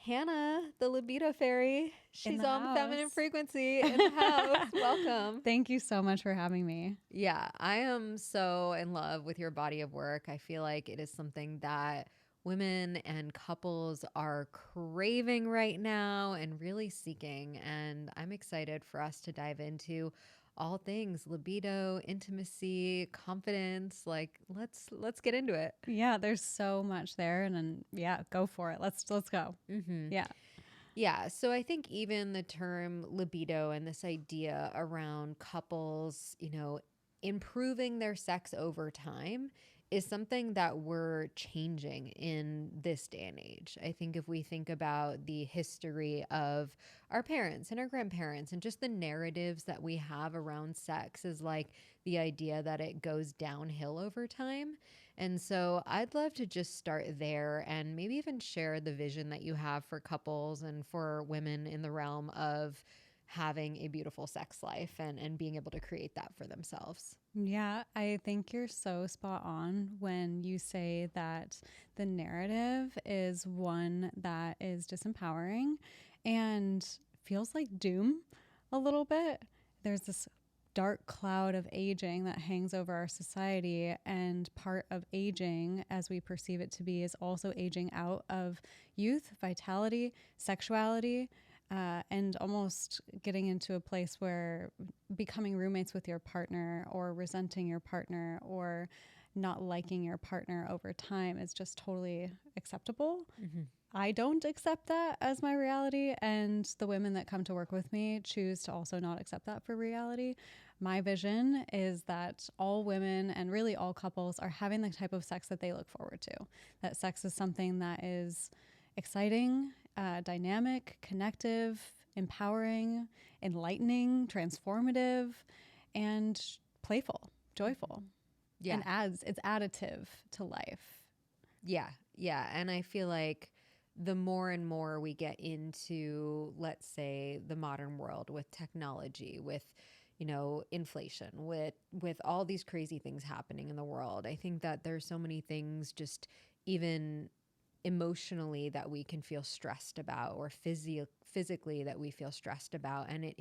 Hannah, the libido fairy. In She's the on feminine house. frequency in the house. Welcome. Thank you so much for having me. Yeah, I am so in love with your body of work. I feel like it is something that women and couples are craving right now and really seeking. And I'm excited for us to dive into all things libido, intimacy, confidence. Like let's get into it. Yeah, there's so much there, and then yeah, go for it. Let's go. Yeah. Yeah, so I think even the term libido and this idea around couples, improving their sex over time is something that we're changing in this day and age. I think if we think about the history of our parents and our grandparents and just the narratives that we have around sex is like the idea that it goes downhill over time. And so I'd love to just start there and maybe even share the vision that you have for couples and for women in the realm of having a beautiful sex life and being able to create that for themselves. Yeah, I think you're so spot on when you say that the narrative is one that is disempowering and feels like doom a little bit. There's this dark cloud of aging that hangs over our society, and part of aging as we perceive it to be is also aging out of youth, vitality, sexuality, and almost getting into a place where becoming roommates with your partner or resenting your partner or not liking your partner over time is just totally acceptable. I don't accept that as my reality, and the women that come to work with me choose to also not accept that for reality. My vision is that all women and really all couples are having the type of sex that they look forward to. That sex is something that is exciting, dynamic, connective, empowering, enlightening, transformative, and playful, joyful. Yeah. And it's additive to life. Yeah. Yeah. And I feel like the more and more we get into, let's say, the modern world with technology, with, inflation, with all these crazy things happening in the world, I think that there's so many things just even emotionally that we can feel stressed about or physically that we feel stressed about, and it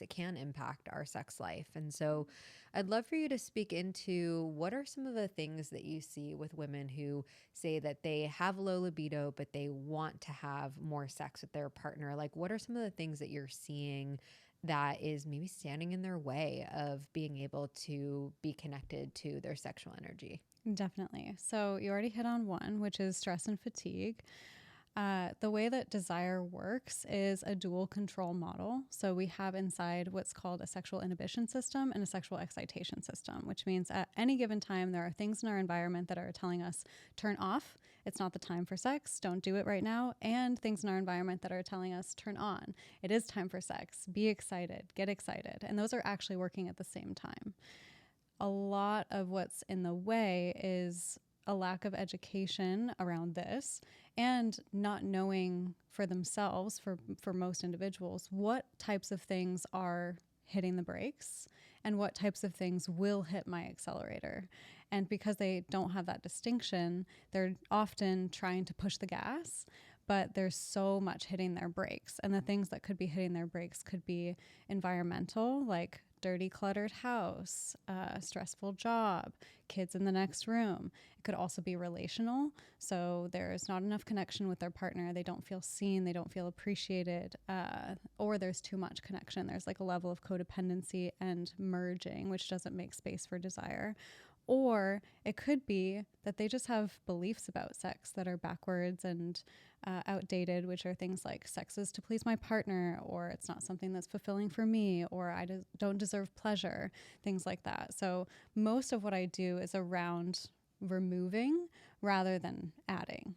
can impact our sex life. And so I'd love for you to speak into what are some of the things that you see with women who say that they have low libido but they want to have more sex with their partner. Like, what are some of the things that you're seeing that is maybe standing in their way of being able to be connected to their sexual energy? Definitely. So you already hit on one, which is stress and fatigue. The way that desire works is a dual control model. So we have inside what's called a sexual inhibition system and a sexual excitation system, which means at any given time, there are things in our environment that are telling us turn off. It's not the time for sex. Don't do it right now. And things in our environment that are telling us turn on. It is time for sex. Be excited. Get excited. And those are actually working at the same time. A lot of what's in the way is a lack of education around this and not knowing for themselves, for most individuals, what types of things are hitting the brakes and what types of things will hit my accelerator. And because they don't have that distinction, they're often trying to push the gas, but there's so much hitting their brakes. And the things that could be hitting their brakes could be environmental, like dirty, cluttered house, stressful job, kids in the next room. It could also be relational. So there's not enough connection with their partner. They don't feel seen. They don't feel appreciated. Or there's too much connection. There's like a level of codependency and merging, which doesn't make space for desire. Or it could be that they just have beliefs about sex that are backwards and outdated, which are things like sex is to please my partner, or it's not something that's fulfilling for me, or I don't deserve pleasure, things like that. So most of what I do is around removing rather than adding.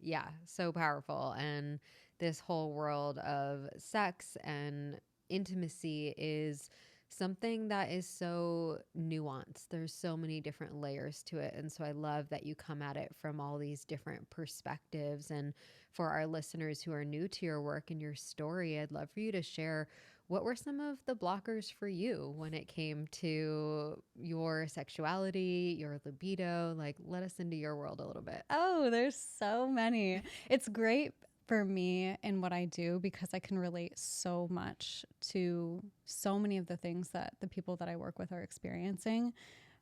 Yeah, so powerful. And this whole world of sex and intimacy is something that is so nuanced. There's so many different layers to it. And so I love that you come at it from all these different perspectives. And for our listeners who are new to your work and your story, I'd love for you to share what were some of the blockers for you when it came to your sexuality, your libido? Like, let us into your world a little bit. Oh, there's so many. It's great for me in what I do, because I can relate so much to so many of the things that the people that I work with are experiencing.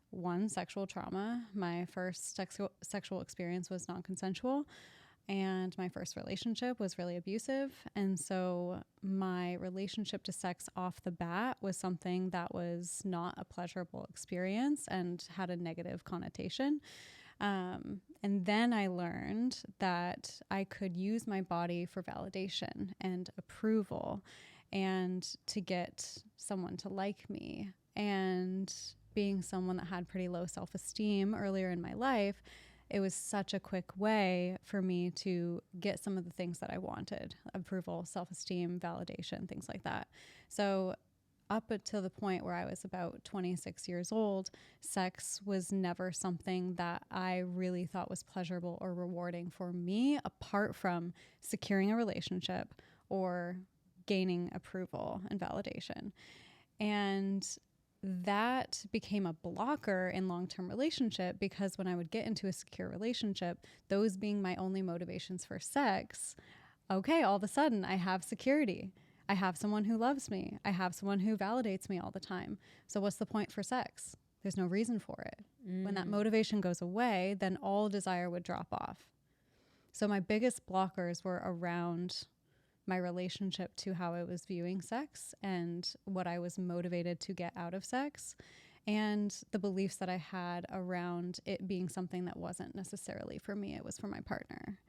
One, sexual trauma. My first sexual experience was non-consensual, and my first relationship was really abusive. And so my relationship to sex off the bat was something that was not a pleasurable experience and had a negative connotation. And then I learned that I could use my body for validation and approval and to get someone to like me. And being someone that had pretty low self-esteem earlier in my life, it was such a quick way for me to get some of the things that I wanted: approval, self-esteem, validation, things like that. So up until the point where I was about 26 years old, sex was never something that I really thought was pleasurable or rewarding for me, apart from securing a relationship or gaining approval and validation. And that became a blocker in long-term relationship, because when I would get into a secure relationship, those being my only motivations for sex, okay, all of a sudden I have security. I have someone who loves me. I have someone who validates me all the time. So what's the point for sex? There's no reason for it. When that motivation goes away, then all desire would drop off. So my biggest blockers were around my relationship to how I was viewing sex and what I was motivated to get out of sex, and the beliefs that I had around it being something that wasn't necessarily for me. It was for my partner.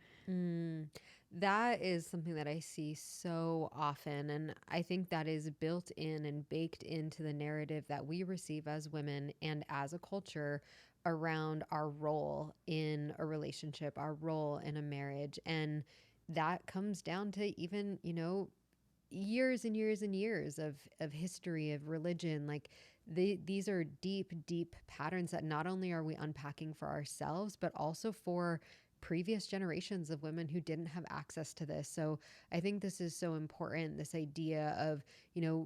That is something that I see so often. And I think that is built in and baked into the narrative that we receive as women and as a culture around our role in a relationship, our role in a marriage. And that comes down to even, years and years and years of history, of religion. Like these are deep, deep patterns that not only are we unpacking for ourselves, but also for previous generations of women who didn't have access to this. So I think this is so important, this idea of,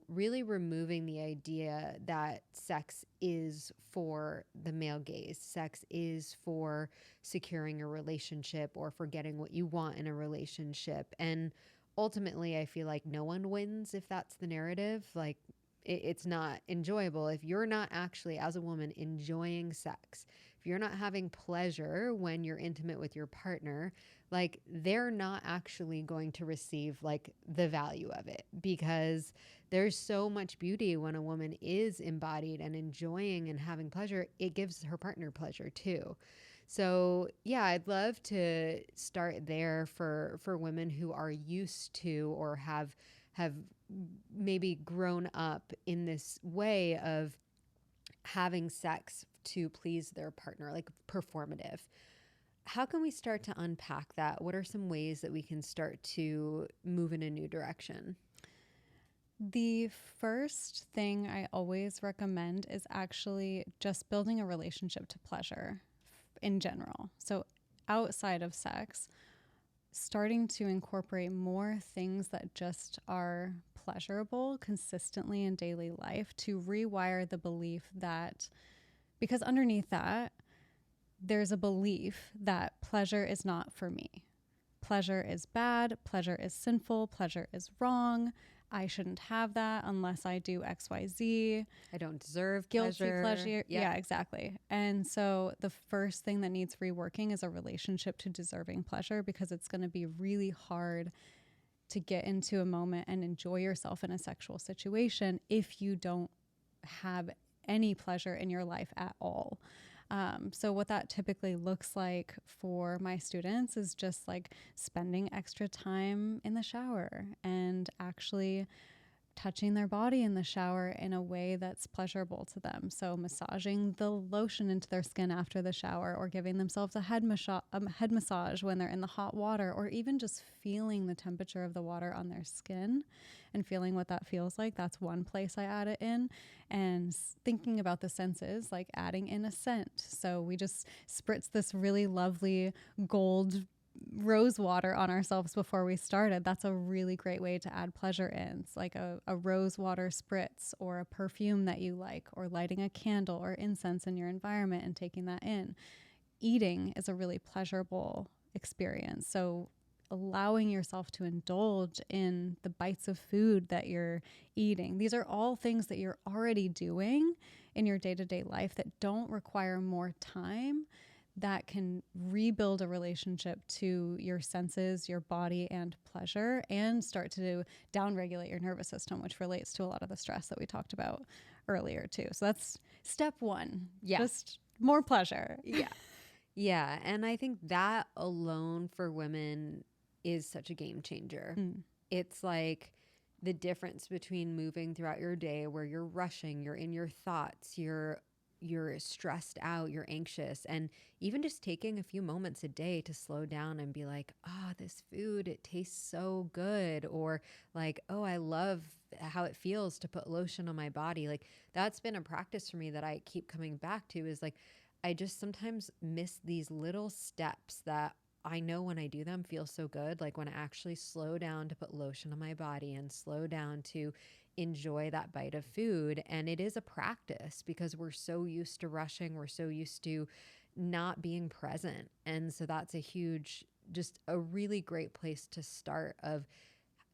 really removing the idea that sex is for the male gaze. Sex is for securing a relationship or for getting what you want in a relationship. And ultimately, I feel like no one wins if that's the narrative. Like, it's not enjoyable if you're not actually, as a woman, enjoying sex. If you're not having pleasure when you're intimate with your partner, like, they're not actually going to receive like the value of it, because there's so much beauty when a woman is embodied and enjoying and having pleasure. It gives her partner pleasure too. So yeah, I'd love to start there for women who are used to or have maybe grown up in this way of having sex to please their partner, like performative. How can we start to unpack that? What are some ways that we can start to move in a new direction? The first thing I always recommend is actually just building a relationship to pleasure in general. So outside of sex, starting to incorporate more things that just are pleasurable consistently in daily life, to rewire the belief that, because underneath that, there's a belief that pleasure is not for me. Pleasure is bad. Pleasure is sinful. Pleasure is wrong. I shouldn't have that unless I do XYZ. I don't deserve Guilty pleasure. Yep. Yeah, exactly. And so the first thing that needs reworking is a relationship to deserving pleasure, because it's going to be really hard to get into a moment and enjoy yourself in a sexual situation if you don't have any pleasure in your life at all. So what that typically looks like for my students is just like spending extra time in the shower and actually touching their body in the shower in a way that's pleasurable to them. So massaging the lotion into their skin after the shower, or giving themselves a head massage when they're in the hot water, or even just feeling the temperature of the water on their skin and feeling what that feels like. That's one place I add it in. And thinking about the senses, like adding in a scent. So we just spritz this really lovely gold rose water on ourselves before we started. That's a really great way to add pleasure in. It's like a rose water spritz, or a perfume that you like, or lighting a candle or incense in your environment and taking that in. Eating is a really pleasurable experience. So allowing yourself to indulge in the bites of food that you're eating. These are all things that you're already doing in your day-to-day life that don't require more time, that can rebuild a relationship to your senses, your body, and pleasure, and start to downregulate your nervous system, which relates to a lot of the stress that we talked about earlier too. So that's step one. Yeah. Just more pleasure. Yeah. Yeah. And I think that alone for women is such a game changer. It's like the difference between moving throughout your day where you're rushing, you're in your thoughts, you're stressed out, you're anxious, and even just taking a few moments a day to slow down and be like, oh, this food, it tastes so good, or like, oh, I love how it feels to put lotion on my body. Like, that's been a practice for me that I keep coming back to, is like, I just sometimes miss these little steps that I know when I do them feel so good. Like when I actually slow down to put lotion on my body and slow down to enjoy that bite of food. And it is a practice because we're so used to rushing. We're so used to not being present. And so that's just a really great place to start, of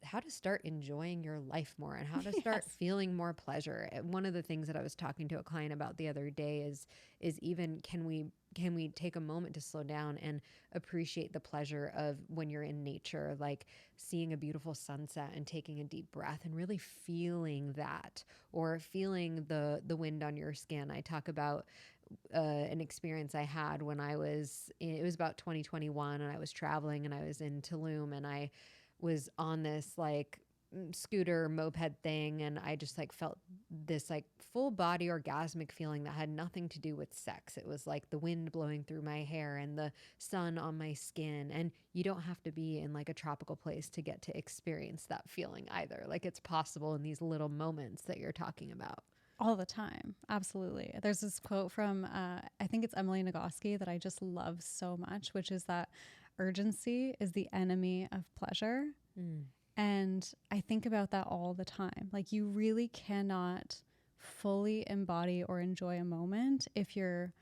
how to start enjoying your life more and how to start feeling more pleasure. And one of the things that I was talking to a client about the other day is even can we take a moment to slow down and appreciate the pleasure of when you're in nature, like seeing a beautiful sunset and taking a deep breath and really feeling that, or feeling the wind on your skin. I talk about an experience I had when it was about 2021, and I was traveling and I was in Tulum, and I was on this like scooter moped thing, and I just like felt this like full body orgasmic feeling that had nothing to do with sex. It was like the wind blowing through my hair and the sun on my skin. And you don't have to be in like a tropical place to get to experience that feeling either. Like, it's possible in these little moments that you're talking about. All the time. Absolutely. There's this quote from, I think it's Emily Nagoski, that I just love so much, which is that urgency is the enemy of pleasure. And I think about that all the time. Like, you really cannot fully embody or enjoy a moment if you're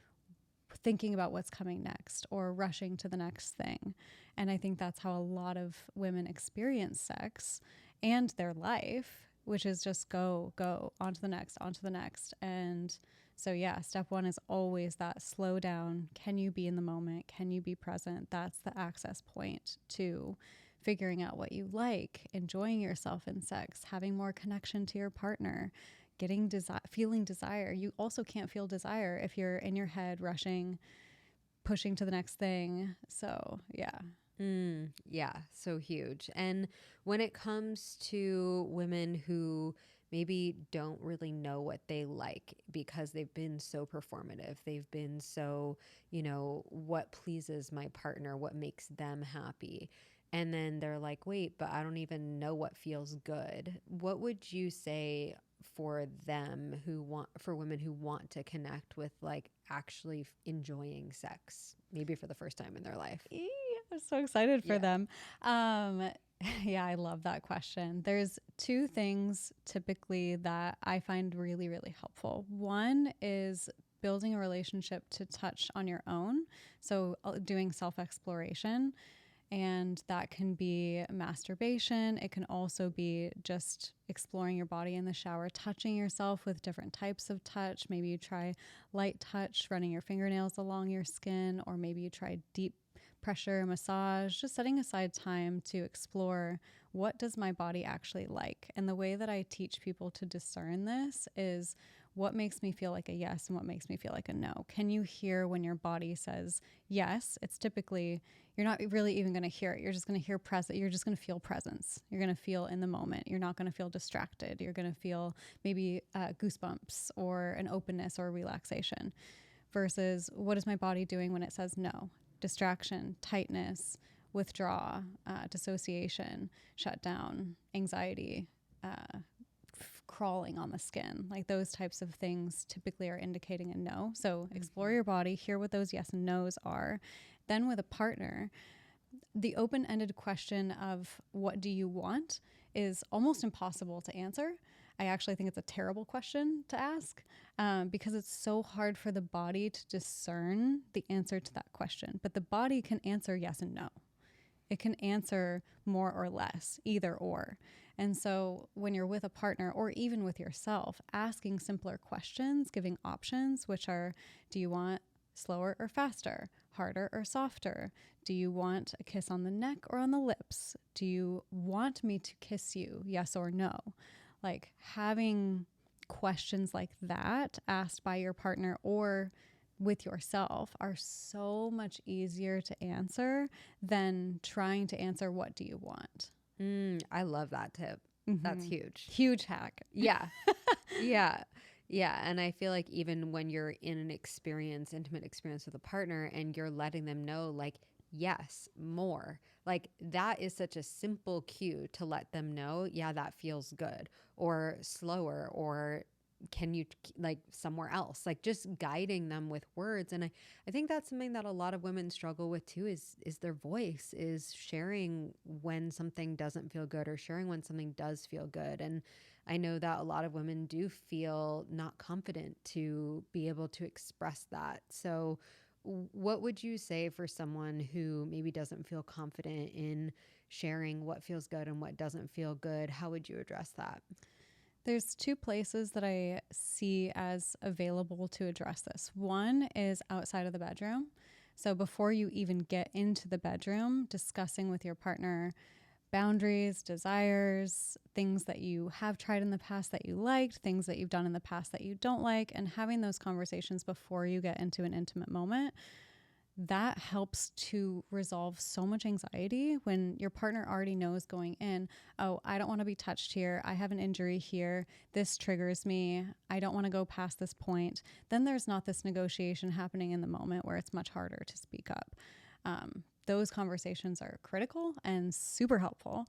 thinking about what's coming next or rushing to the next thing. And I think that's how a lot of women experience sex and their life, which is just go, on to the next, on to the next. And so, yeah, step one is always that slow down. Can you be in the moment? Can you be present? That's the access point to figuring out what you like, enjoying yourself in sex, having more connection to your partner, feeling desire. You also can't feel desire if you're in your head rushing, pushing to the next thing. So, yeah. Yeah, so huge. And when it comes to women who maybe don't really know what they like because they've been so performative, they've been so, what pleases my partner, what makes them happy. And then they're like, wait, but I don't even know what feels good. What would you say for women who want to connect with like actually enjoying sex, maybe for the first time in their life? I'm so excited for them. Yeah, I love that question. There's two things typically that I find really, really helpful. One is building a relationship to touch on your own. So doing self-exploration, and that can be masturbation. It can also be just exploring your body in the shower, touching yourself with different types of touch. Maybe you try light touch, running your fingernails along your skin, or maybe you try deep pressure massage, just setting aside time to explore what does my body actually like. And the way that I teach people to discern this is what makes me feel like a yes and what makes me feel like a no. Can you hear when your body says yes? It's typically, you're not really even going to hear it. You're just going to hear present. You're just going to feel presence. You're going to feel in the moment. You're not going to feel distracted. You're going to feel maybe goosebumps or an openness or relaxation, versus what is my body doing when it says no? Distraction, tightness, withdraw, dissociation, shut down, anxiety, crawling on the skin. Like, those types of things typically are indicating a no. So explore your body, hear what those yes and no's are. Then with a partner, the open-ended question of what do you want is almost impossible to answer. I actually think it's a terrible question to ask because it's so hard for the body to discern the answer to that question. But the body can answer yes and no. It can answer more or less, either or. And so when you're with a partner or even with yourself, asking simpler questions, giving options, which are, do you want slower or faster, harder or softer? Do you want a kiss on the neck or on the lips? Do you want me to kiss you? Yes or no? Like having questions like that asked by your partner or with yourself are so much easier to answer than trying to answer, what do you want? I love that tip. That's huge. Huge hack. Yeah. Yeah. Yeah. And I feel like even when you're in an experience, intimate experience with a partner, and you're letting them know, like, yes, more, like that is such a simple cue to let them know, yeah, that feels good, or slower, or can you like somewhere else, like just guiding them with words. And I think that's something that a lot of women struggle with too, is their voice, is sharing when something doesn't feel good or sharing when something does feel good. And I know that a lot of women do feel not confident to be able to express that. So what would you say for someone who maybe doesn't feel confident in sharing what feels good and what doesn't feel good? How would you address that? There's two places that I see as available to address this. One is outside of the bedroom. So before you even get into the bedroom, discussing with your partner boundaries, desires, things that you have tried in the past that you liked, things that you've done in the past that you don't like, and having those conversations before you get into an intimate moment. That helps to resolve so much anxiety when your partner already knows going in, oh, I don't want to be touched here. I have an injury here. This triggers me. I don't want to go past this point. Then there's not this negotiation happening in the moment where it's much harder to speak up. Those conversations are critical and super helpful.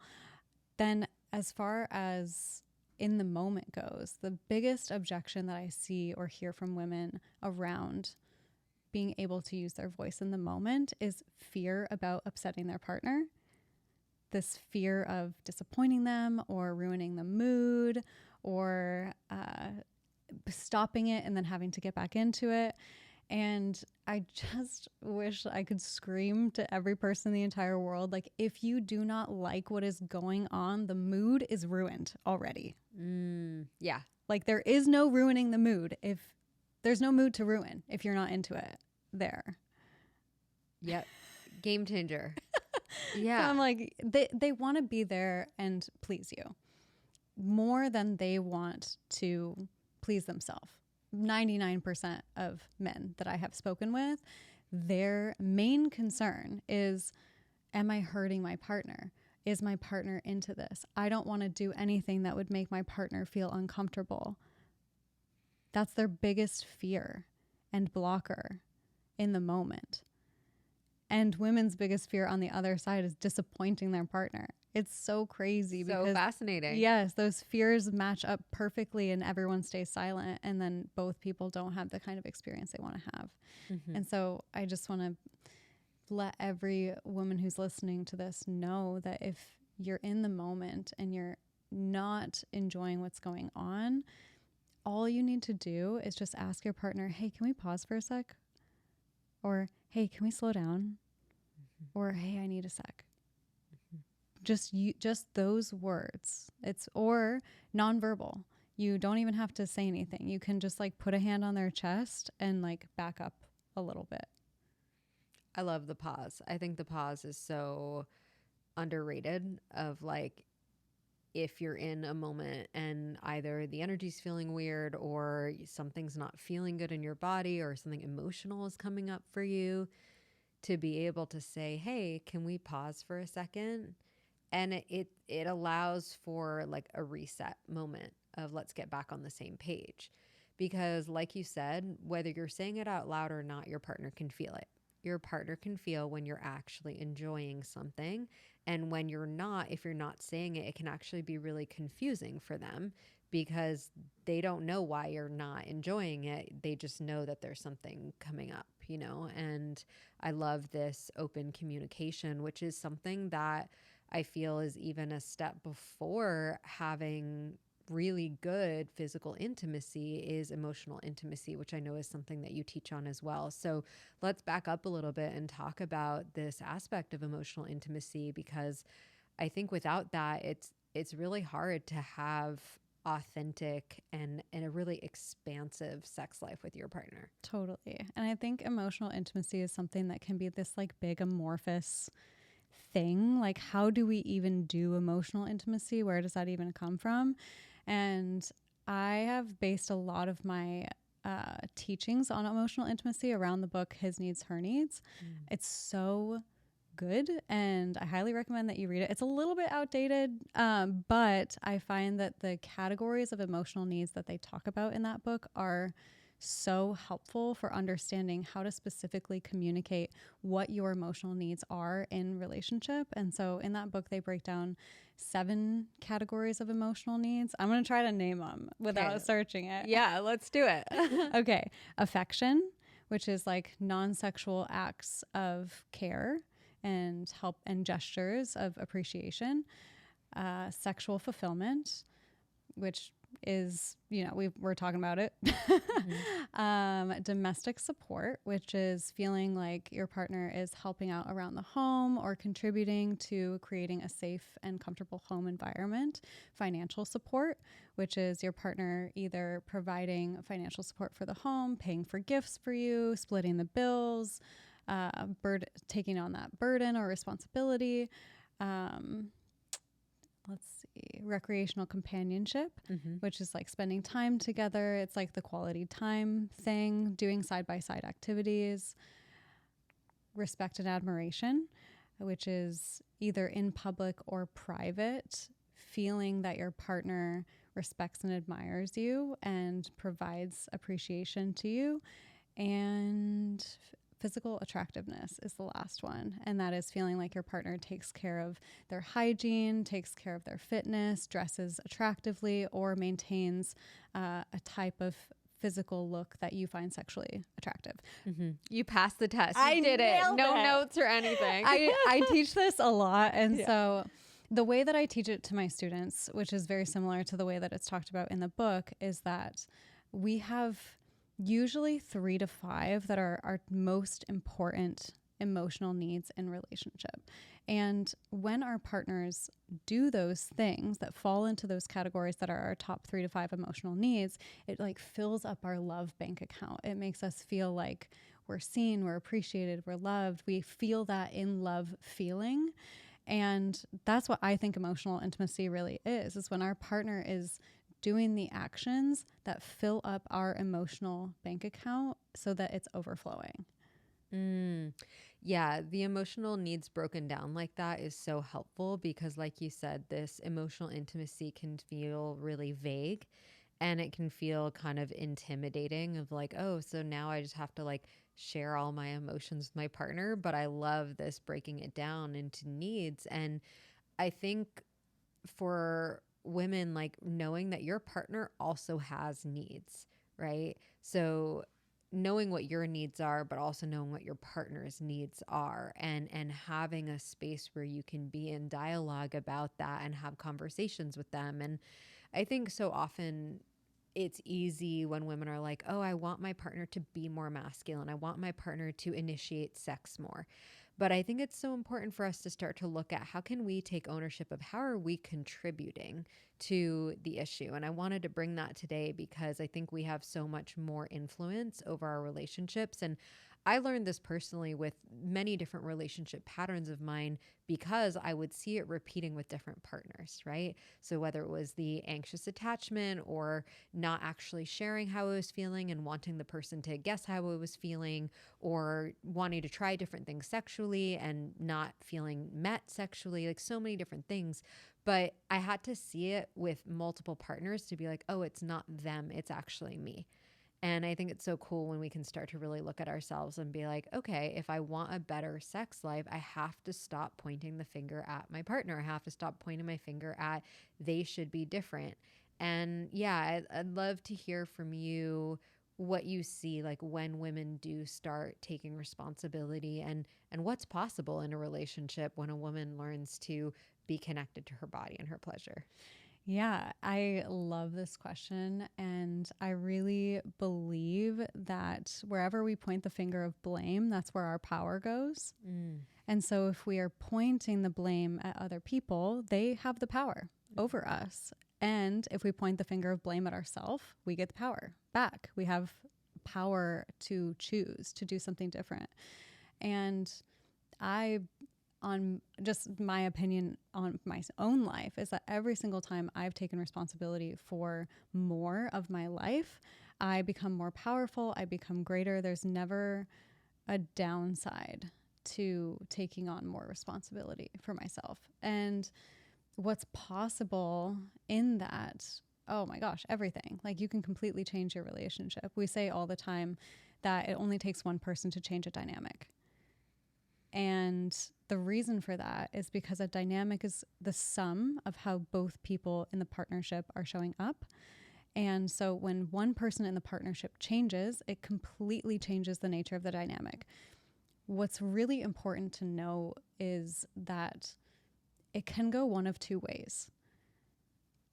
Then as far as in the moment goes, the biggest objection that I see or hear from women around being able to use their voice in the moment is fear about upsetting their partner. This fear of disappointing them or ruining the mood or stopping it and then having to get back into it. And I just wish I could scream to every person in the entire world, like, if you do not like what is going on, the mood is ruined already. Yeah. Like, there is no ruining the mood if there's no mood to ruin if you're not into it there. Yep. Game changer. Yeah. So I'm like, they want to be there and please you more than they want to please themselves. 99% of men that I have spoken with, their main concern is, am I hurting my partner? Is my partner into this? I don't want to do anything that would make my partner feel uncomfortable. That's their biggest fear and blocker in the moment. And women's biggest fear on the other side is disappointing their partner. It's so crazy. So because, fascinating. yes, those fears match up perfectly and everyone stays silent. And then both people don't have the kind of experience they want to have. Mm-hmm. And so I just want to let every woman who's listening to this know that if you're in the moment and you're not enjoying what's going on, all you need to do is just ask your partner, hey, can we pause for a sec? Or, hey, can we slow down? Mm-hmm. Or, hey, I need a sec. Mm-hmm. Just those words. It's or nonverbal. You don't even have to say anything. You can just like put a hand on their chest and like back up a little bit. I love the pause. I think the pause is so underrated, of like, if you're in a moment and either the energy's feeling weird or something's not feeling good in your body or something emotional is coming up for you, to be able to say, hey, can we pause for a second? And it allows for like a reset moment of let's get back on the same page. Because like you said, whether you're saying it out loud or not, your partner can feel it. Your partner can feel when you're actually enjoying something. And when you're not, if you're not saying it, it can actually be really confusing for them because they don't know why you're not enjoying it. They just know that there's something coming up, you know? And I love this open communication, which is something that I feel is even a step before having really good physical intimacy is emotional intimacy, which I know is something that you teach on as well. So let's back up a little bit and talk about this aspect of emotional intimacy, because I think without that, it's really hard to have authentic and a really expansive sex life with your partner. Totally. And I think emotional intimacy is something that can be this like big amorphous thing. Like, how do we even do emotional intimacy? Where does that even come from? And I have based a lot of my teachings on emotional intimacy around the book His Needs, Her Needs. It's so good, and I highly recommend that you read it. It's a little bit outdated, but I find that the categories of emotional needs that they talk about in that book are so helpful for understanding how to specifically communicate what your emotional needs are in relationship. And so in that book, they break down 7 categories of emotional needs. I'm going to try to name them without searching it. Yeah, let's do it. Okay. Affection, which is like non-sexual acts of care and help and gestures of appreciation. Sexual fulfillment, which is, you know, we're talking about it. Domestic support, which is feeling like your partner is helping out around the home or contributing to creating a safe and comfortable home environment. Financial support, which is your partner either providing financial support for the home, paying for gifts for you, splitting the bills, taking on that burden or responsibility. Let's see, recreational companionship, which is like spending time together. It's like the quality time thing, doing side-by-side activities. Respect and admiration, which is either in public or private, feeling that your partner respects and admires you and provides appreciation to you. And physical attractiveness is the last one. And that is feeling like your partner takes care of their hygiene, takes care of their fitness, dresses attractively, or maintains a type of physical look that you find sexually attractive. You passed the test. You I did it. nailed No it. notes or anything. I teach this a lot. And so the way that I teach it to my students, which is very similar to the way that it's talked about in the book, is that we have usually 3 to 5 that are our most important emotional needs in relationship. And when our partners do those things that fall into those categories that are our top 3 to 5 emotional needs, it like fills up our love bank account. It makes us feel like we're seen, we're appreciated, we're loved. We feel that in love feeling. And that's what I think emotional intimacy really is when our partner is doing the actions that fill up our emotional bank account so that it's overflowing. Yeah, the emotional needs broken down like that is so helpful because, like you said, this emotional intimacy can feel really vague and it can feel kind of intimidating of like, oh, so now I just have to like share all my emotions with my partner. But I love this breaking it down into needs. And I think for women, like knowing that your partner also has needs, right? So knowing what your needs are, but also knowing what your partner's needs are, and having a space where you can be in dialogue about that and have conversations with them. And I think so often it's easy when women are like, oh, I want my partner to be more masculine. I want my partner to initiate sex more. But I think it's so important for us to start to look at how can we take ownership of how are we contributing to the issue. And I wanted to bring that today because I think we have so much more influence over our relationships. And I learned this personally with many different relationship patterns of mine because I would see it repeating with different partners, right? So whether it was the anxious attachment or not actually sharing how I was feeling and wanting the person to guess how I was feeling, or wanting to try different things sexually and not feeling met sexually, like so many different things. But I had to see it with multiple partners to be like, oh, it's not them, it's actually me. And I think it's so cool when we can start to really look at ourselves and be like, okay, if I want a better sex life, I have to stop pointing the finger at my partner. I have to stop pointing my finger at they should be different. And yeah, I'd love to hear from you what you see like when women do start taking responsibility and what's possible in a relationship when a woman learns to be connected to her body and her pleasure. Yeah, I love this question. And I really believe that wherever we point the finger of blame, that's where our power goes. Mm. And so if we are pointing the blame at other people, they have the power over us. And if we point the finger of blame at ourselves, we get the power back. We have power to choose to do something different. And I, on just my opinion on my own life, is that every single time I've taken responsibility for more of my life, I become more powerful. I become greater. There's never a downside to taking on more responsibility for myself. And what's possible in that, oh my gosh, everything. Like, you can completely change your relationship. We say all the time that it only takes one person to change a dynamic. And the reason for that is because a dynamic is the sum of how both people in the partnership are showing up. And so when one person in the partnership changes, it completely changes the nature of the dynamic. What's really important to know is that it can go one of two ways.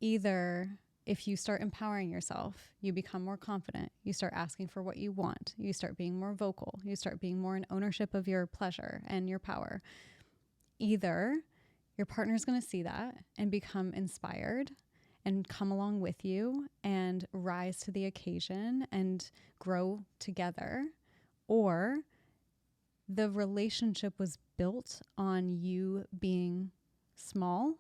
Either if you start empowering yourself, you become more confident, you start asking for what you want, you start being more vocal, you start being more in ownership of your pleasure and your power. Either your partner's going to see that and become inspired and come along with you and rise to the occasion and grow together, or the relationship was built on you being small,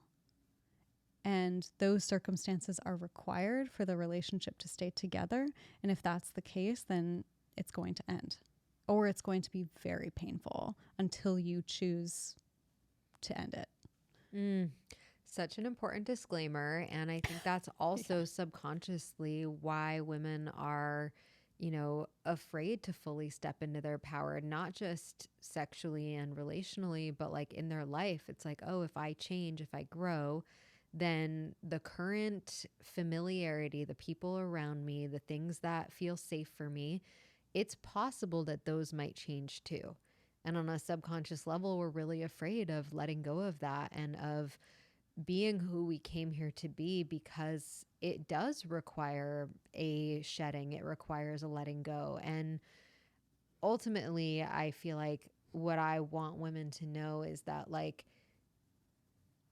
and those circumstances are required for the relationship to stay together. And if that's the case, then it's going to end, or it's going to be very painful until you choose to end it. Such an important disclaimer. And I think that's also subconsciously why women are, afraid to fully step into their power, not just sexually and relationally, but like in their life. It's like, oh, if I change, if I grow, then the current familiarity, the people around me, the things that feel safe for me, it's possible that those might change too. And on a subconscious level, we're really afraid of letting go of that and of being who we came here to be, because it does require a shedding, it requires a letting go. And ultimately, I feel like what I want women to know is that, like,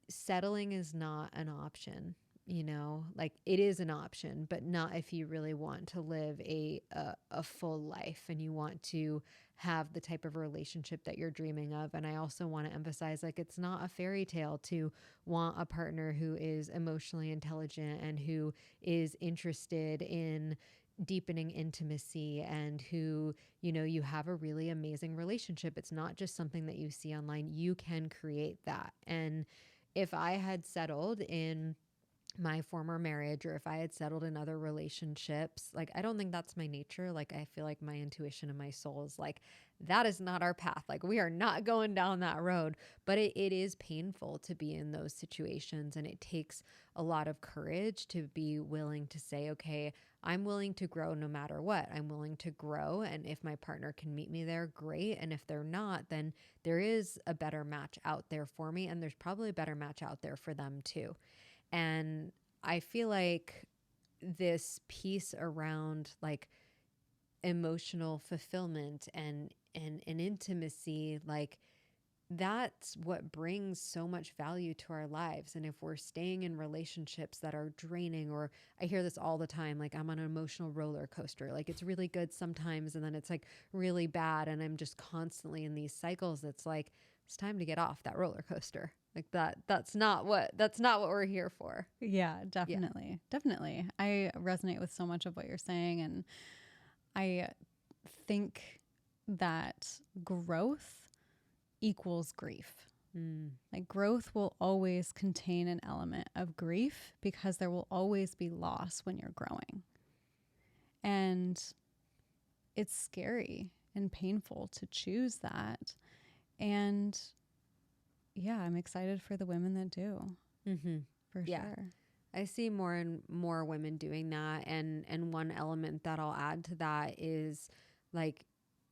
settling is not an option. Like, it is an option, but not if you really want to live a full life and you want to have the type of relationship that you're dreaming of. And I also want to emphasize, like, it's not a fairy tale to want a partner who is emotionally intelligent and who is interested in deepening intimacy and who, you have a really amazing relationship. It's not just something that you see online. You can create that. And if I had settled in my former marriage, or if I had settled in other relationships, like, I don't think that's my nature. Like, I feel like my intuition and my soul is like, that is not our path. Like, we are not going down that road. But it is painful to be in those situations. And it takes a lot of courage to be willing to say, okay, I'm willing to grow no matter what. I'm willing to grow. And if my partner can meet me there, great. And if they're not, then there is a better match out there for me. And there's probably a better match out there for them too. And I feel like this piece around, like, emotional fulfillment and intimacy, like, that's what brings so much value to our lives. And if we're staying in relationships that are draining, or I hear this all the time, like, I'm on an emotional roller coaster, like, it's really good sometimes and then it's like really bad, and I'm just constantly in these cycles. It's like, it's time to get off that roller coaster. Like, that's not what we're here for. Yeah, definitely. Yeah. Definitely. I resonate with so much of what you're saying. And I think that growth equals grief. Like, growth will always contain an element of grief, because there will always be loss when you're growing. And it's scary and painful to choose that. And yeah, I'm excited for the women that do. For sure. I see more and more women doing that. And one element that I'll add to that is, like,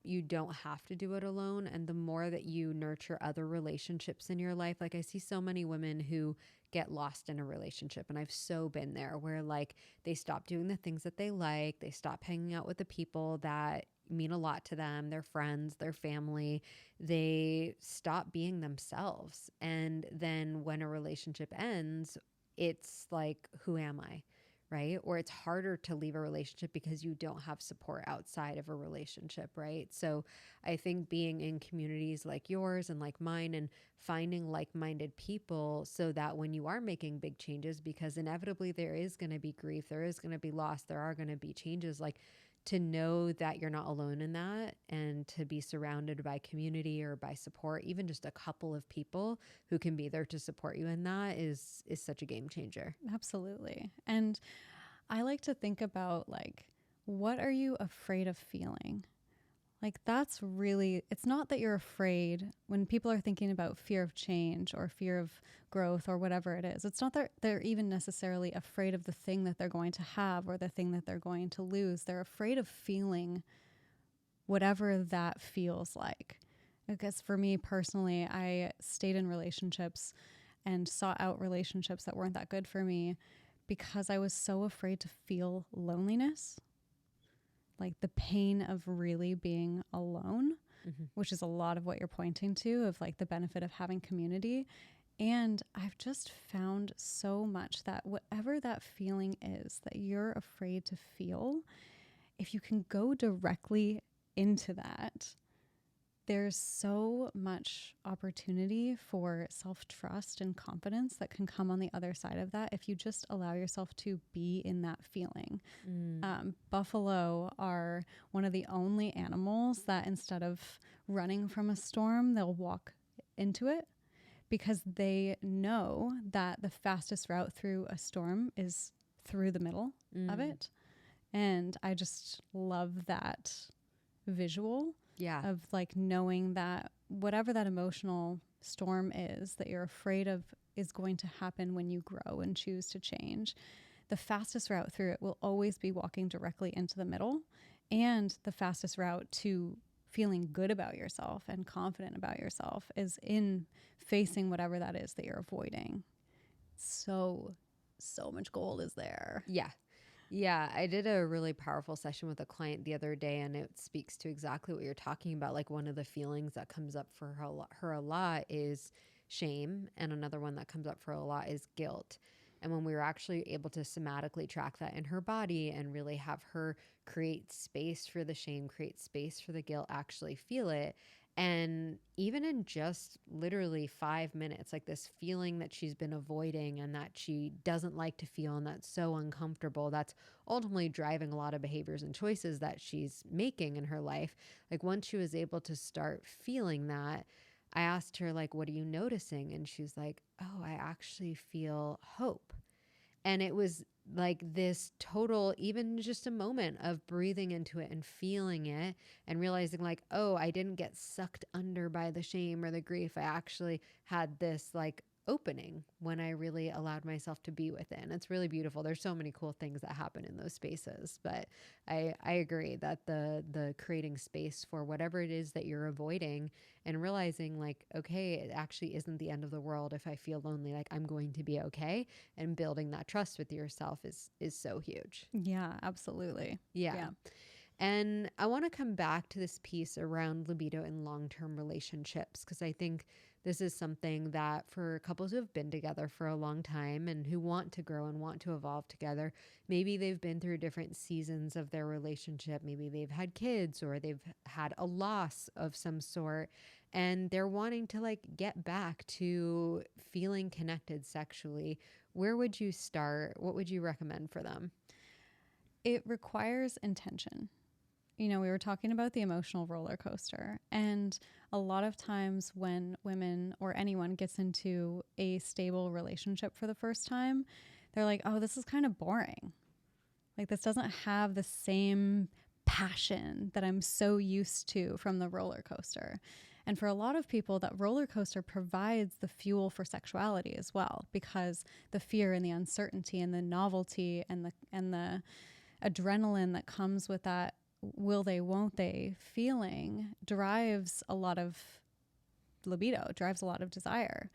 you don't have to do it alone, and the more that you nurture other relationships in your life. Like I see so many women who get lost in a relationship, and I've so been there, where like they stop doing the things that they like, they stop hanging out with the people that mean a lot to them, their friends, their family. They stop being themselves, and then when a relationship ends, it's like, who am I? Right? Or it's harder to leave a relationship because you don't have support outside of a relationship, right? So I think being in communities like yours and like mine, and finding like-minded people, so that when you are making big changes, because inevitably there is going to be grief, there is going to be loss, there are going to be changes, like to know that you're not alone in that, and to be surrounded by community or by support, even just a couple of people who can be there to support you in that, is such a game changer. Absolutely. And I like to think about like, what are you afraid of feeling? Like that's really, it's not that you're afraid when people are thinking about fear of change or fear of growth or whatever it is. It's not that they're even necessarily afraid of the thing that they're going to have or the thing that they're going to lose. They're afraid of feeling whatever that feels like. Because for me personally, I stayed in relationships and sought out relationships that weren't that good for me because I was so afraid to feel loneliness, like the pain of really being alone, which is a lot of what you're pointing to, of like the benefit of having community. And I've just found so much that whatever that feeling is that you're afraid to feel, if you can go directly into that, there's so much opportunity for self-trust and confidence that can come on the other side of that if you just allow yourself to be in that feeling. Buffalo are one of the only animals that instead of running from a storm, they'll walk into it, because they know that the fastest route through a storm is through the middle of it. And I just love that visual of like knowing that whatever that emotional storm is that you're afraid of is going to happen when you grow and choose to change. The fastest route through it will always be walking directly into the middle, and the fastest route to feeling good about yourself and confident about yourself is in facing whatever that is that you're avoiding. So much gold is there. Yeah, I did a really powerful session with a client the other day, and it speaks to exactly what you're talking about. Like one of the feelings that comes up for her a lot is shame, and another one that comes up for her a lot is guilt. And when we were actually able to somatically track that in her body and really have her create space for the shame, create space for the guilt, actually feel it. And even in just literally 5 minutes, like this feeling that she's been avoiding and that she doesn't like to feel, and that's so uncomfortable, that's ultimately driving a lot of behaviors and choices that she's making in her life. Like once she was able to start feeling that, I asked her, like, what are you noticing? And she's like, oh, I actually feel hope. And it was like this total, even just a moment of breathing into it and feeling it and realizing like, oh, I didn't get sucked under by the shame or the grief. I actually had this like opening when I really allowed myself to be within. It's really beautiful. There's so many cool things that happen in those spaces, but I agree that the creating space for whatever it is that you're avoiding, and realizing like, okay, it actually isn't the end of the world if I feel lonely, like I'm going to be okay, and building that trust with yourself is so huge. Yeah, absolutely. Yeah. And I want to come back to this piece around libido in long-term relationships, because I think this is something that for couples who have been together for a long time and who want to grow and want to evolve together, maybe they've been through different seasons of their relationship. Maybe they've had kids or they've had a loss of some sort, and they're wanting to like get back to feeling connected sexually. Where would you start? What would you recommend for them? It requires intention. You know, we were talking about the emotional roller coaster, and a lot of times when women or anyone gets into a stable relationship for the first time, they're like, oh, this is kind of boring. Like this doesn't have the same passion that I'm so used to from the roller coaster. And for a lot of people, that roller coaster provides the fuel for sexuality as well, because the fear and the uncertainty and the novelty and the adrenaline that comes with that will they, won't they feeling drives a lot of libido, drives a lot of desire.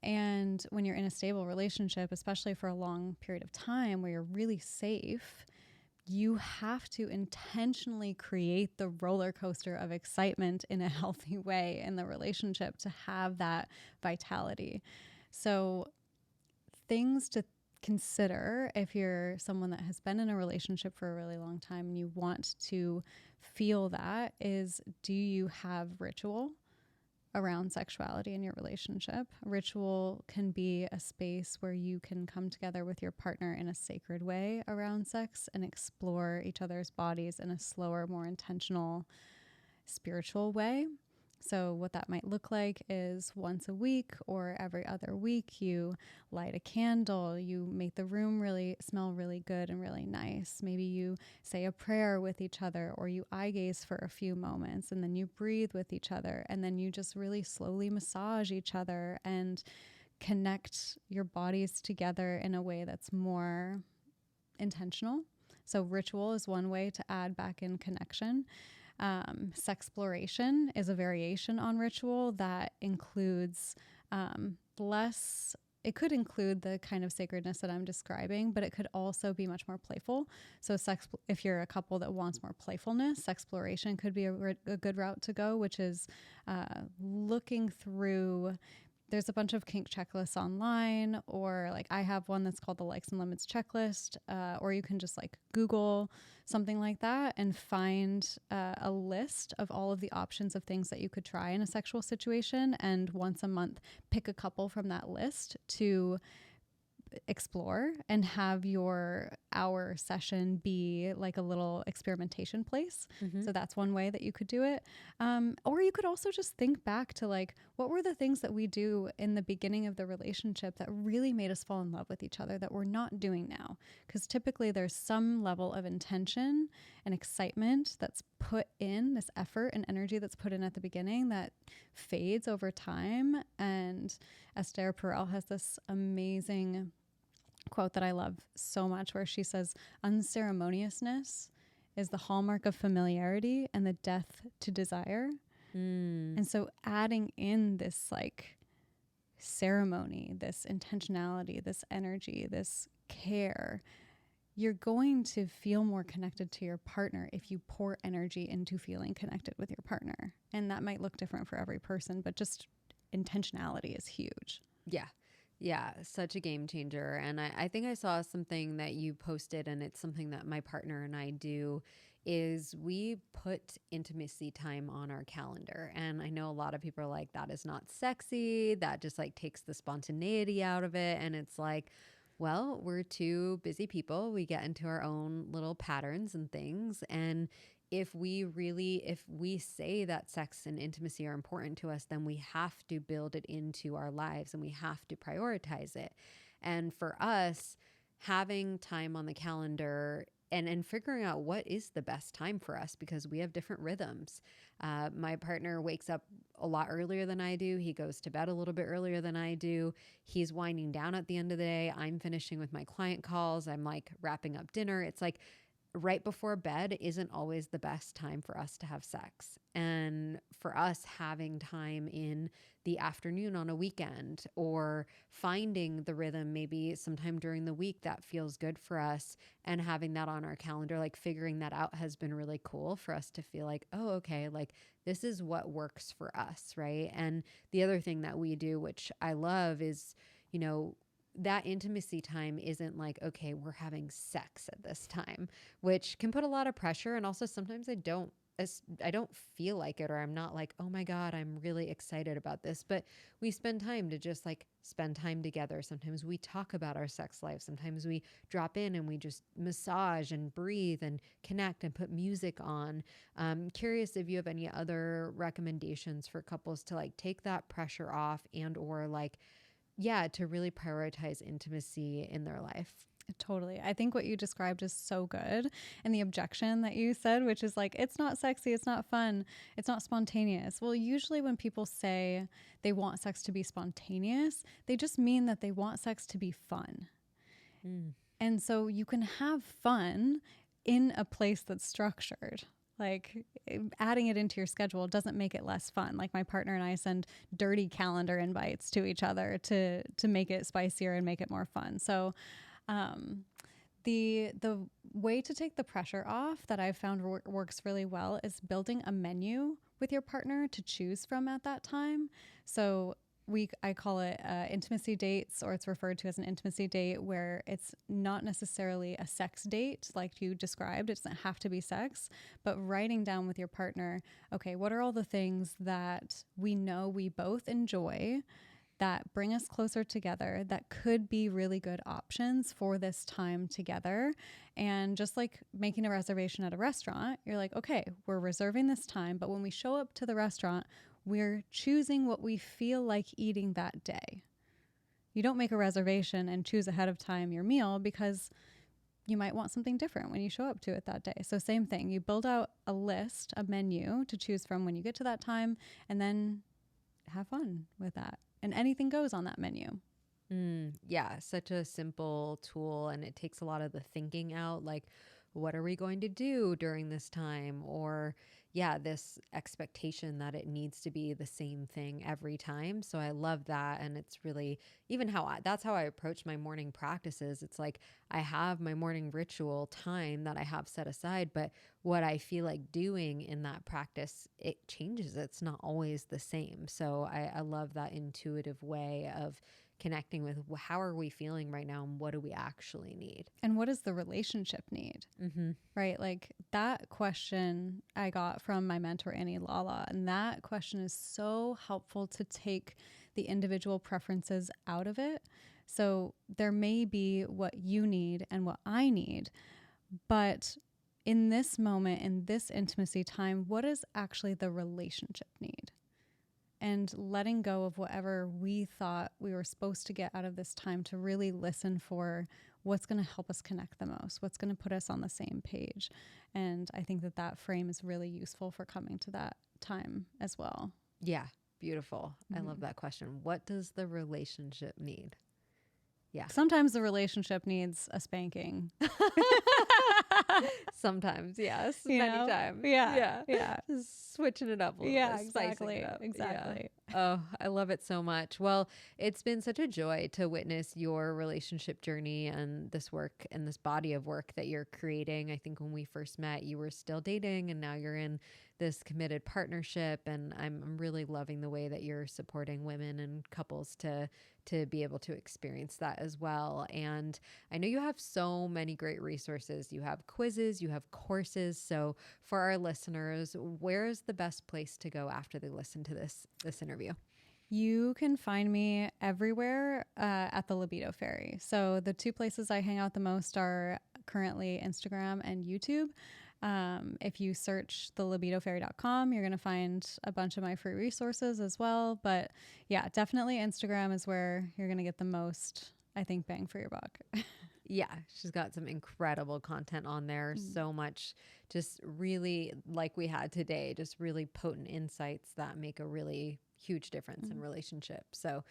And when you're in a stable relationship, especially for a long period of time where you're really safe, you have to intentionally create the roller coaster of excitement in a healthy way in the relationship to have that vitality. So things to consider if you're someone that has been in a relationship for a really long time and you want to feel that is, do you have ritual around sexuality in your relationship? Ritual can be a space where you can come together with your partner in a sacred way around sex and explore each other's bodies in a slower, more intentional, spiritual way. So what that might look like is once a week or every other week, you light a candle, you make the room really smell really good and really nice. Maybe you say a prayer with each other, or you eye gaze for a few moments, and then you breathe with each other, and then you just really slowly massage each other and connect your bodies together in a way that's more intentional. So ritual is one way to add back in connection. Sexploration is a variation on ritual that includes less. It could include the kind of sacredness that I'm describing, but it could also be much more playful. So if you're a couple that wants more playfulness, sexploration could be a good route to go, which is looking through. There's a bunch of kink checklists online, or like I have one that's called the Likes and Limits checklist, or you can just like Google something like that and find a list of all of the options of things that you could try in a sexual situation. And once a month, pick a couple from that list to explore and have your hour session be like a little experimentation place. Mm-hmm. So that's one way that you could do it. Or you could also just think back to like, what were the things that we do in the beginning of the relationship that really made us fall in love with each other that we're not doing now? Because typically there's some level of intention and excitement that's put in, this effort and energy that's put in at the beginning that fades over time. And Esther Perel has this amazing quote that I love so much where she says, unceremoniousness is the hallmark of familiarity and the death to desire. And so adding in this like ceremony, this intentionality, this energy, this care, you're going to feel more connected to your partner if you pour energy into feeling connected with your partner. And that might look different for every person, but just intentionality is huge. Yeah. Yeah, such a game changer. And I think I saw something that you posted, and it's something that my partner and I do, is we put intimacy time on our calendar. And I know a lot of people are like, that is not sexy. That just like takes the spontaneity out of it. And it's like, well, we're two busy people. We get into our own little patterns and things. And if we say that sex and intimacy are important to us, then we have to build it into our lives and we have to prioritize it. And for us, having time on the calendar and figuring out what is the best time for us, because we have different rhythms. My partner wakes up a lot earlier than I do. He goes to bed a little bit earlier than I do. He's winding down at the end of the day. I'm finishing with my client calls. I'm like wrapping up dinner. It's like, right before bed isn't always the best time for us to have sex. And for us, having time in the afternoon on a weekend, or finding the rhythm maybe sometime during the week that feels good for us and having that on our calendar, like figuring that out has been really cool for us to feel like, oh, okay, like this is what works for us, right? And the other thing that we do, which I love, is, you know, that intimacy time isn't like, okay, we're having sex at this time, which can put a lot of pressure. And also sometimes I don't feel like it, or I'm not like, oh my God, I'm really excited about this. But we spend time to just like spend time together. Sometimes we talk about our sex life. Sometimes we drop in and we just massage and breathe and connect and put music on. Curious if you have any other recommendations for couples to like take that pressure off and or like, yeah, to really prioritize intimacy in their life. Totally. I think what you described is so good. And the objection that you said, which is like, it's not sexy, it's not fun, it's not spontaneous. Well, usually when people say they want sex to be spontaneous, they just mean that they want sex to be fun. And so you can have fun in a place that's structured. Like adding it into your schedule doesn't make it less fun. Like my partner and I send dirty calendar invites to each other to make it spicier and make it more fun. So the way to take the pressure off that I've found works really well is building a menu with your partner to choose from at that time. So I call it intimacy dates, or it's referred to as an intimacy date, where it's not necessarily a sex date like you described. It doesn't have to be sex, but writing down with your partner, okay, what are all the things that we know we both enjoy that bring us closer together, that could be really good options for this time together. And just like making a reservation at a restaurant, you're like, okay, we're reserving this time, but when we show up to the restaurant, we're choosing what we feel like eating that day. You don't make a reservation and choose ahead of time your meal because you might want something different when you show up to it that day. So same thing, you build out a list, a menu to choose from when you get to that time, and then have fun with that. And anything goes on that menu. Yeah, such a simple tool, and it takes a lot of the thinking out. Like, what are we going to do during this time? Or, yeah, this expectation that it needs to be the same thing every time. So I love that. And it's really even that's how I approach my morning practices. It's like I have my morning ritual time that I have set aside, but what I feel like doing in that practice, it changes. It's not always the same. So I love that intuitive way of connecting with how are we feeling right now and what do we actually need, and what does the relationship need. Right, like that question I got from my mentor Annie Lala, and that question is so helpful to take the individual preferences out of it. So there may be what you need and what I need, but in this moment, in this intimacy time, what does actually the relationship need? And letting go of whatever we thought we were supposed to get out of this time to really listen for what's going to help us connect the most, what's going to put us on the same page. And I think that frame is really useful for coming to that time as well. Yeah, beautiful. I love that question. What does the relationship need? Yeah. Sometimes the relationship needs a spanking. Sometimes, yes. You Many know? times. Yeah. Just switching it up a little Yeah, bit, spicing exactly. it up. Exactly. Yeah. Oh, I love it so much. Well, it's been such a joy to witness your relationship journey and this work and this body of work that you're creating. I think when we first met, you were still dating, and now you're in this committed partnership. And I'm really loving the way that you're supporting women and couples to be able to experience that as well. And I know you have so many great resources. You have quizzes, you have courses. So for our listeners, where is the best place to go after they listen to this interview? You can find me everywhere at the Libido Fairy. So the two places I hang out the most are currently Instagram and YouTube. If you search thelibidofairy.com, you're going to find a bunch of my free resources as well. But yeah, definitely Instagram is where you're going to get the most, I think, bang for your buck. Yeah, she's got some incredible content on there. So much, just really like we had today, just really potent insights that make a really huge difference in relationships. So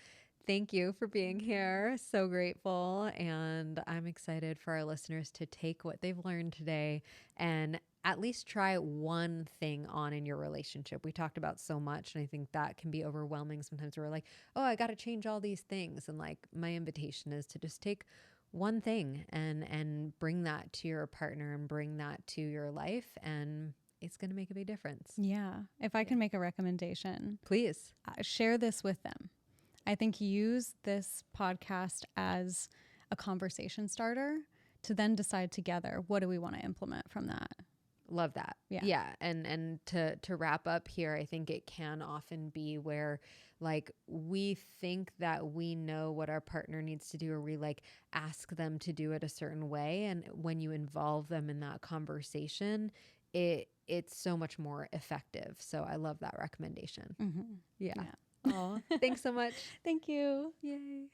thank you for being here. So grateful. And I'm excited for our listeners to take what they've learned today and at least try one thing on in your relationship. We talked about so much, and I think that can be overwhelming. Sometimes we're like, oh, I got to change all these things. And like my invitation is to just take one thing and bring that to your partner and bring that to your life, and it's going to make a big difference. Yeah. If I can make a recommendation, Please share this with them. I think use this podcast as a conversation starter to then decide together, what do we want to implement from that? love that. Yeah. And to wrap up here, I think it can often be where like we think that we know what our partner needs to do, or we like ask them to do it a certain way. And when you involve them in that conversation, it's so much more effective. So I love that recommendation. Mm-hmm. Yeah. Oh, thanks so much. Thank you. Yay.